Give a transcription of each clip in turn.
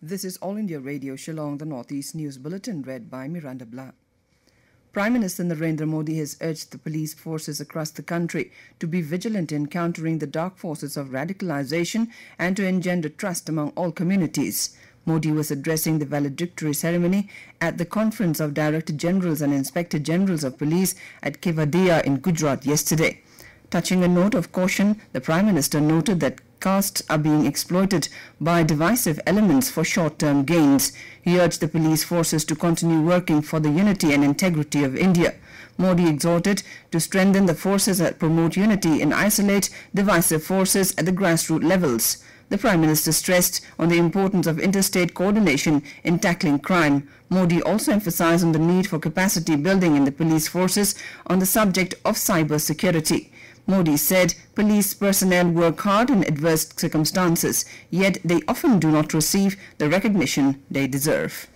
This is All India Radio Shillong, the Northeast News Bulletin, read by Miranda Blah. Prime Minister Narendra Modi has urged the police forces across the country to be vigilant in countering the dark forces of radicalization and to engender trust among all communities. Modi was addressing the valedictory ceremony at the Conference of Director Generals and Inspector Generals of Police at Kevadia in Gujarat yesterday. Touching a note of caution, the Prime Minister noted that castes are being exploited by divisive elements for short-term gains. He urged the police forces to continue working for the unity and integrity of India. Modi exhorted to strengthen the forces that promote unity and isolate divisive forces at the grassroots levels. The Prime Minister stressed on the importance of interstate coordination in tackling crime. Modi also emphasized on the need for capacity building in the police forces on the subject of cyber security. Modi said police personnel work hard in adverse circumstances, yet they often do not receive the recognition they deserve.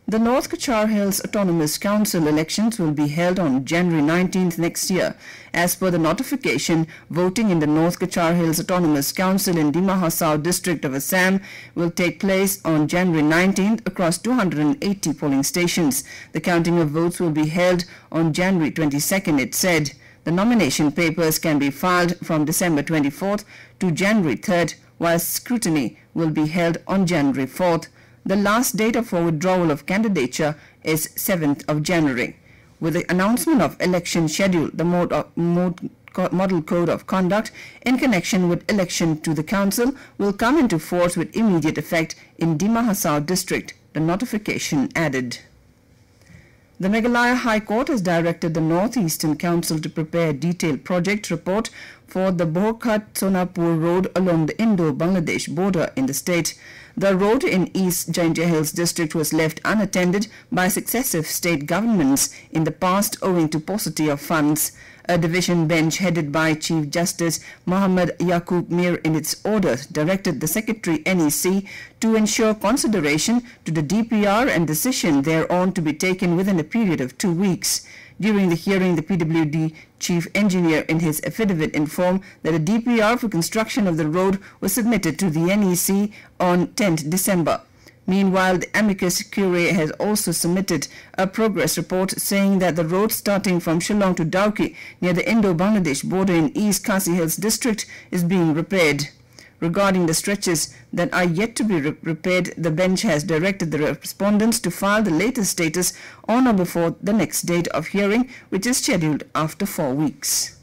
The North Cachar Hills Autonomous Council elections will be held on January 19th next year. As per the notification, voting in the North Cachar Hills Autonomous Council in Dima Hasao district of Assam will take place on January 19th across 280 polling stations. The counting of votes will be held on January 22nd, it said. The nomination papers can be filed from December 24th to January 3rd, while scrutiny will be held on January 4th. The last date for withdrawal of candidature is 7th of January. With the announcement of election schedule, the Model Code of Conduct in connection with election to the council will come into force with immediate effect in Dima Hasao district, the notification added. The Meghalaya High Court has directed the Northeastern Council to prepare a detailed project report for the Borkhat-Sonapur road along the Indo-Bangladesh border in the state. The road in East Cachar Hills district was left unattended by successive state governments in the past owing to paucity of funds. A division bench headed by Chief Justice Muhammad Yaqub Mir in its order directed the Secretary NEC to ensure consideration to the DPR and decision thereon to be taken within a period of 2 weeks. During the hearing, the PWD Chief Engineer in his affidavit informed that a DPR for construction of the road was submitted to the NEC on 10th December. Meanwhile, the amicus curiae has also submitted a progress report saying that the road starting from Shillong to Dauki near the Indo-Bangladesh border in East Cachar Hills district is being repaired. Regarding the stretches that are yet to be repaired, the bench has directed the respondents to file the latest status on or before the next date of hearing, which is scheduled after 4 weeks.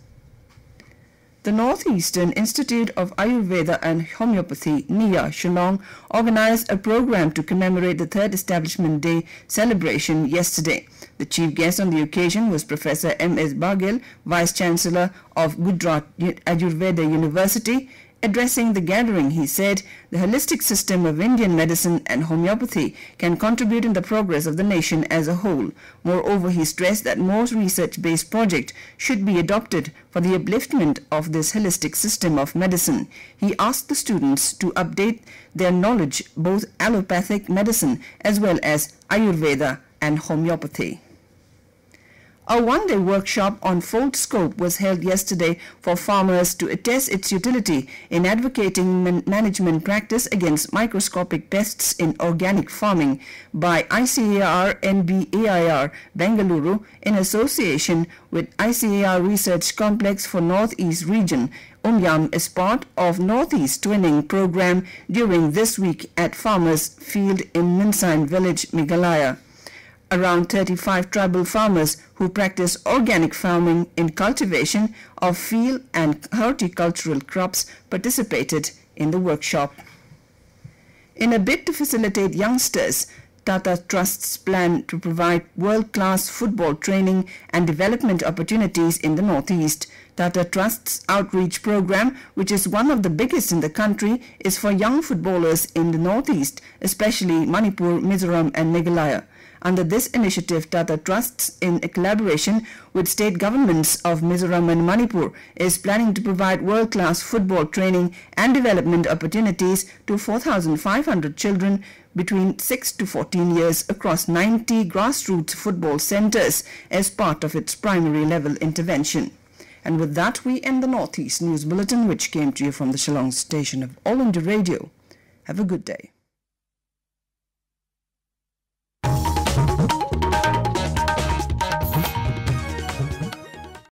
The Northeastern Institute of Ayurveda and Homoeopathy, NIA, Shillong, organized a program to commemorate the third Establishment Day celebration yesterday. The chief guest on the occasion was Professor M.S. Baghel, Vice Chancellor of Gujarat Ayurveda University. Addressing the gathering, he said, the holistic system of Indian medicine and homeopathy can contribute in the progress of the nation as a whole. Moreover, he stressed that more research-based projects should be adopted for the upliftment of this holistic system of medicine. He asked the students to update their knowledge, both allopathic medicine as well as Ayurveda and homeopathy. A one-day workshop on fold scope was held yesterday for farmers to attest its utility in advocating management practice against microscopic pests in organic farming by ICAR NBAIR Bengaluru in association with ICAR Research Complex for Northeast Region. Umyam is part of Northeast Twinning program during this week at Farmers Field in Minsain Village, Meghalaya. Around 35 tribal farmers who practice organic farming in cultivation of field and horticultural crops participated in the workshop. In a bid to facilitate youngsters, Tata Trusts plan to provide world-class football training and development opportunities in the Northeast. Tata Trusts outreach program, which is one of the biggest in the country, is for young footballers in the Northeast, especially Manipur, Mizoram and Meghalaya. Under this initiative, Tata Trusts, in collaboration with state governments of Mizoram and Manipur, is planning to provide world-class football training and development opportunities to 4,500 children between 6 to 14 years across 90 grassroots football centers as part of its primary level intervention. And with that, we end the Northeast News Bulletin, which came to you from the Shillong station of All India Radio. Have a good day.